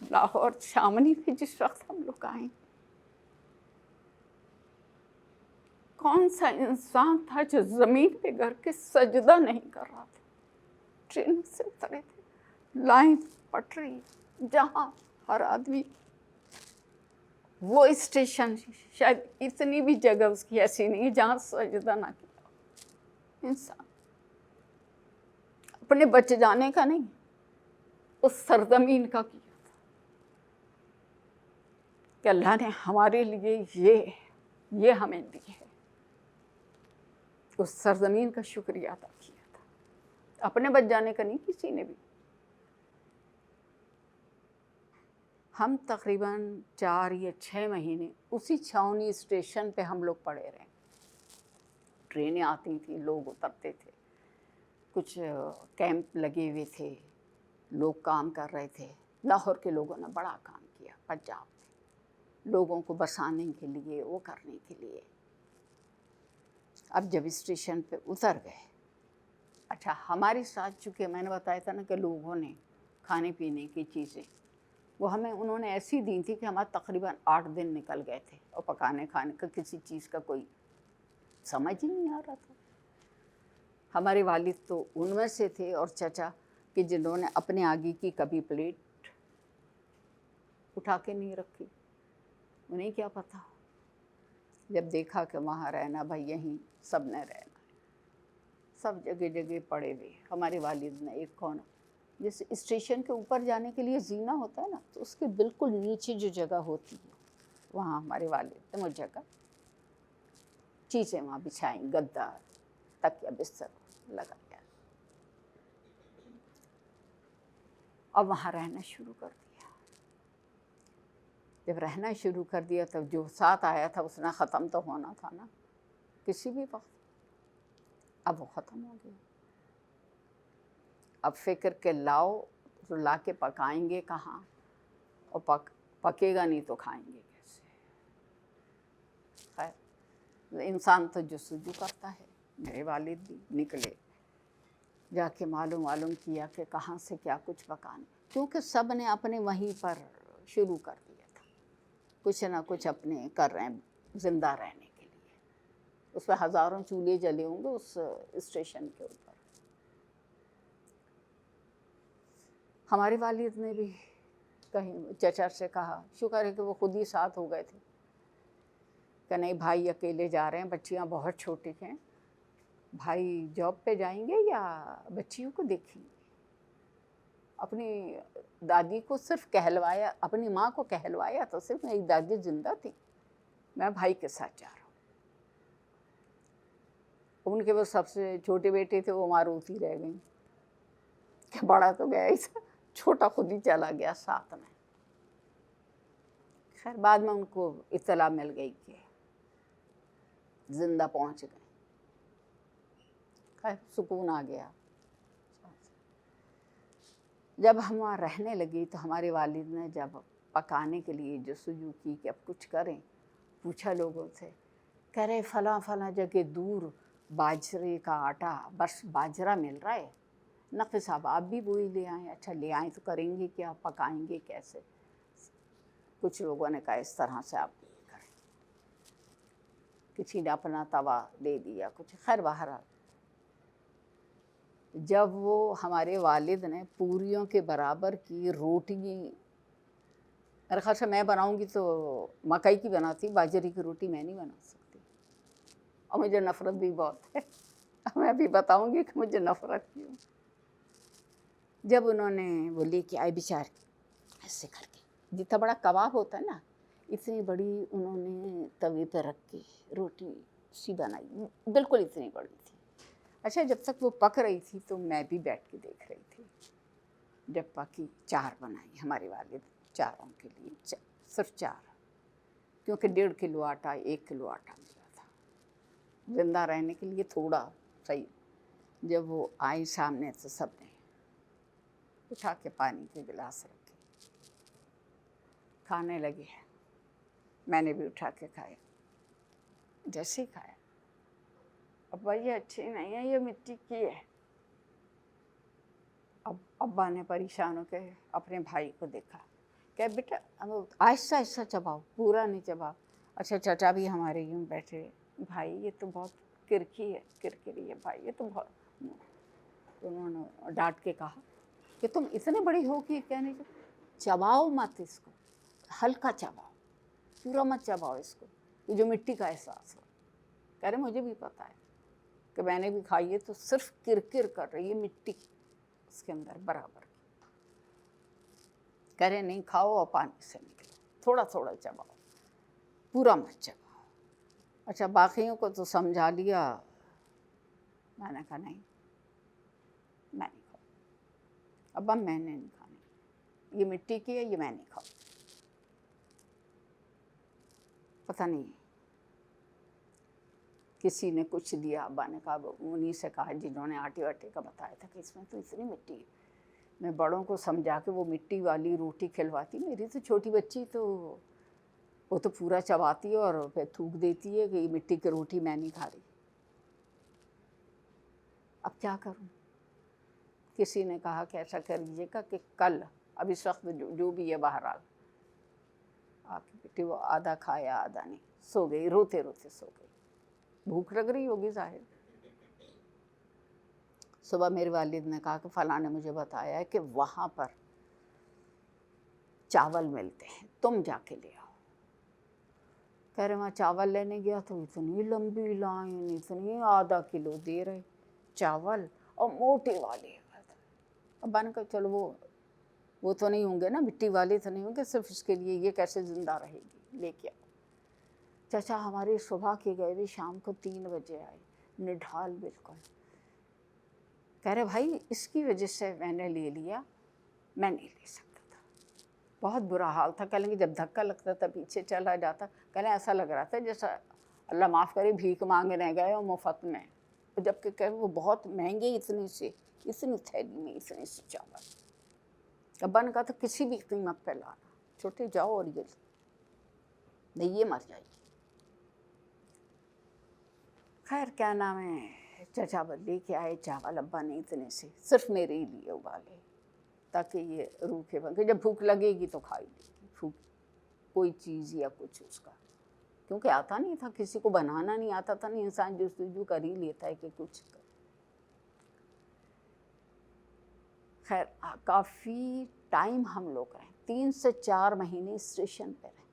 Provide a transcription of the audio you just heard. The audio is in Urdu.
لاہور شامنی پہ جس وقت ہم لوگ آئے، کون سا انسان تھا جو زمین پہ گر کے سجدہ نہیں کر رہا تھا؟ ٹرین سے اترے تھے، لائن پٹری جہاں ہر آدمی، وہ اسٹیشن شاید اتنی بھی جگہ اس کی ایسی نہیں جہاں سجدہ نہ کیا انسان، اپنے بچ جانے کا نہیں، اس سرزمین کا کیا تھا کہ اللہ نے ہمارے لیے یہ ہمیں دی ہے، اس سرزمین کا شکریہ ادا کیا تھا، اپنے بچ جانے کا نہیں کسی نے بھی۔ ہم تقریباً 4 یا 6 مہینے اسی چھاؤنی اسٹیشن پہ ہم لوگ پڑے رہے، ٹرینیں آتی تھیں، لوگ اترتے تھے، کچھ کیمپ لگے ہوئے تھے، لوگ کام کر رہے تھے۔ لاہور کے لوگوں نے بڑا کام کیا، پنجاب میں لوگوں کو بسانے کے لیے، وہ کرنے کے لیے۔ اب جب اسٹیشن پہ اتر گئے، اچھا ہمارے ساتھ چونکہ میں نے بتایا تھا نا کہ لوگوں نے کھانے پینے کی چیزیں وہ ہمیں انہوں نے ایسی دی تھی کہ ہمارے تقریباً 8 دن نکل گئے تھے، اور پکانے کھانے کا کسی چیز کا کوئی سمجھ ہی نہیں آ رہا تھا۔ ہمارے والد تو ان میں سے تھے اور چچا کہ جنہوں نے اپنے آگے کی کبھی پلیٹ اٹھا کے نہیں رکھی، انہیں کیا پتہ۔ جب دیکھا کہ وہاں رہنا بھائی یہیں سب نے رہنا ہے، سب جگہ جگہ پڑے ہوئے۔ ہمارے والد نے ایک کونا، جیسے اسٹیشن کے اوپر جانے کے لیے زینہ ہوتا ہے نا، تو اس کے بالکل نیچے جو جگہ ہوتی ہے وہاں ہمارے والد نے وہ جگہ چیزیں وہاں بچھائیں، گدا تکیا بستر لگایا، اور وہاں رہنا شروع کر دیا۔ جب رہنا شروع کر دیا تب جو ساتھ آیا تھا اس نے ختم تو ہونا تھا نا کسی بھی وقت، اب وہ ختم ہو گیا۔ اب فکر کہ لاؤ تو لا کے پکائیں گے کہاں، اور پکے گا نہیں تو کھائیں گے کیسے؟ خیر انسان تو جستجو کرتا ہے۔ میرے والد بھی نکلے، جا کے معلوم کیا کہ کہاں سے کیا کچھ پکانا، کیونکہ سب نے اپنے وہیں پر شروع کر دیا تھا، کچھ نہ کچھ اپنے کر رہے ہیں زندہ رہنے کے لیے۔ اس پہ ہزاروں چولہے جلے ہوں گے اس اسٹیشن کے اوپر۔ ہمارے والد نے بھی کہیں چچا سے کہا، شکر ہے کہ وہ خود ہی ساتھ ہو گئے تھے، کہ نہیں بھائی اکیلے جا رہے ہیں، بچیاں بہت چھوٹی ہیں، بھائی جاب پہ جائیں گے یا بچیوں کو دیکھیں گے۔ اپنی دادی کو صرف کہلوایا، اپنی ماں کو کہلوایا تو صرف میری دادی زندہ تھی، میں بھائی کے ساتھ جا رہا ہوں۔ ان کے وہ سب سے چھوٹے بیٹے تھے، وہ ماروتی رہ گئیں کہ بڑا تو گیا ہی تھا، چھوٹا خود ہی چلا گیا ساتھ میں۔ خیر بعد میں ان کو اطلاع مل گئی کہ زندہ پہنچ گئے، خیر سکون آ گیا۔ جب ہم وہاں رہنے لگی تو ہمارے والد نے جب پکانے کے لیے جستجو کی کہ اب کچھ کریں، پوچھا لوگوں سے، کہہ رہے فلاں جگہ دور باجرے کا آٹا، بس باجرہ مل رہا ہے، نقی صاحب آپ بھی وہی لے آئیں۔ اچھا لے آئیں تو کریں گے کیا، پکائیں گے کیسے؟ کچھ لوگوں نے کہا اس طرح سے آپ کریں، کسی نے اپنا توا دے دیا کچھ، خیر بہرحال جب وہ ہمارے والد نے پوریوں کے برابر کی روٹی، میرے خیال سے میں بناؤں گی تو مکئی کی بناتی، باجرے کی روٹی میں نہیں بنا سکتی، اور مجھے نفرت بھی بہت ہے، میں بھی بتاؤں گی کہ مجھے نفرت کیوں۔ جب انہوں نے وہ لے کے آئے بیچارے ایسے کر کے، جتنا بڑا کباب ہوتا ہے نا اتنی بڑی انہوں نے توے پہ رکھ کے روٹی سی بنائی، بالکل اتنی بڑی تھی۔ اچھا جب تک وہ پک رہی تھی تو میں بھی بیٹھ کے دیکھ رہی تھی، جب پکی 4 بنائی ہمارے والد چاروں کے لیے، صرف 4، کیونکہ 1.5 کلو آٹا 1 کلو آٹا ملا تھا، زندہ رہنے کے لیے تھوڑا صحیح۔ جب وہ آئی سامنے تو سب نے اٹھا کے پانی کے گلاس رکھے، کھانے لگے، میں نے بھی اٹھا کے کھایا، جیسے ہی کھایا، ابا یہ اچھی نہیں ہے، یہ مٹی کی ہے۔ اب ابا نے پریشان ہو کے اپنے بھائی کو دیکھا کہ بیٹا آہستہ آہستہ چباؤ، پورا نہیں چباؤ. اچھا چچا بھی ہمارے یوں بیٹھے، بھائی یہ تو بہت کرکی ہے، کرکری ہے بھائی، یہ تو بہت. انہوں نے ڈانٹ کے کہا کہ تم اتنے بڑی ہو کہ کہنے کے چباؤ مت اس کو، ہلکا چباؤ، پورا مت چباؤ اس کو، یہ جو مٹی کا احساس ہو. کہہ رہے مجھے بھی پتہ ہے کہ میں نے بھی کھائی ہے تو صرف کرکر کر رہی ہے مٹی اس کے اندر برابر. کہہ رہے نہیں کھاؤ اور پانی سے نکلو، تھوڑا تھوڑا چباؤ، پورا مت چباؤ. اچھا باقیوں کو تو سمجھا لیا. میں نے کہا نہیں میں نہیں کھاؤں، ابا میں نے نہیں کھانی، یہ مٹی کی ہے، یہ میں نہیں کھاؤں. پتہ نہیں کسی نے کچھ دیا، ابا نے کہا انہیں سے کہا جنہوں نے آٹے واٹے کا بتایا تھا کہ اس میں تو اتنی مٹی ہے. میں بڑوں کو سمجھا کے وہ مٹی والی روٹی کھلواتی. میری تو چھوٹی بچی تو وہ تو پورا چباتی ہے اور پھر تھوک دیتی ہے کہ یہ مٹی کی روٹی میں نہیں کھا رہی. اب کیا کروں؟ کسی نے کہا کہ ایسا کر لیجیے گا کہ کل اب اس وقت جو بھی ہے بہرحال آپ کی بیٹی وہ آدھا کھایا آدھا نہیں، سو گئی، روتے روتے سو گئی، بھوک لگ رہی ہوگی ظاہر. صبح میرے والد نے کہا کہ فلاں نے مجھے بتایا ہے کہ وہاں پر چاول ملتے ہیں، تم جا کے لے آؤ. کہہ رہے وہاں چاول لینے گیا تو اتنی لمبی لائن، اتنی آدھا کلو دے رہے چاول اور موٹے والے. ابا نے کہا چلو وہ تو نہیں ہوں گے نا، مٹی والے تو نہیں ہوں گے، صرف اس کے لیے یہ کیسے زندہ رہے گی، لے کے آؤ. چچا ہمارے صبح کے گئے بھی شام کو 3 بجے آئے، نڈھال بالکل. کہہ رہے بھائی اس کی وجہ سے میں نے لے لیا، میں نہیں لے سکتا تھا، بہت برا حال تھا. کہہ لیں گے جب دھکا لگتا تھا پیچھے چلا جاتا. کہہ لیں ایسا لگ رہا تھا جیسا اللہ معاف کرے بھیک مانگنے گئے اور مفت میں، جبکہ کہ وہ بہت مہنگے اتنی تھیلی میں اتنے سے چاول. ابا نے کہا تھا کسی بھی قیمت پہ لانا، چھوٹے جاؤ اور یہ نہیں یہ مر جائے گی. خیر کیا نام ہے، چچا لے کے آئے چاول. ابا نے اتنے سے صرف میرے ہی لیے ابالے تاکہ یہ روکھے بن کے جب بھوک لگے گی تو کھائی لے گی بھوک کوئی چیز یا کچھ اس کا، کیونکہ آتا نہیں تھا کسی کو، بنانا نہیں آتا تھا. نہیں انسان جستجو کر ہی لیتا ہے کہ کچھ کر. خیر کافی ٹائم ہم لوگ رہے، 3 سے 4 مہینے اسٹیشن پہ رہے.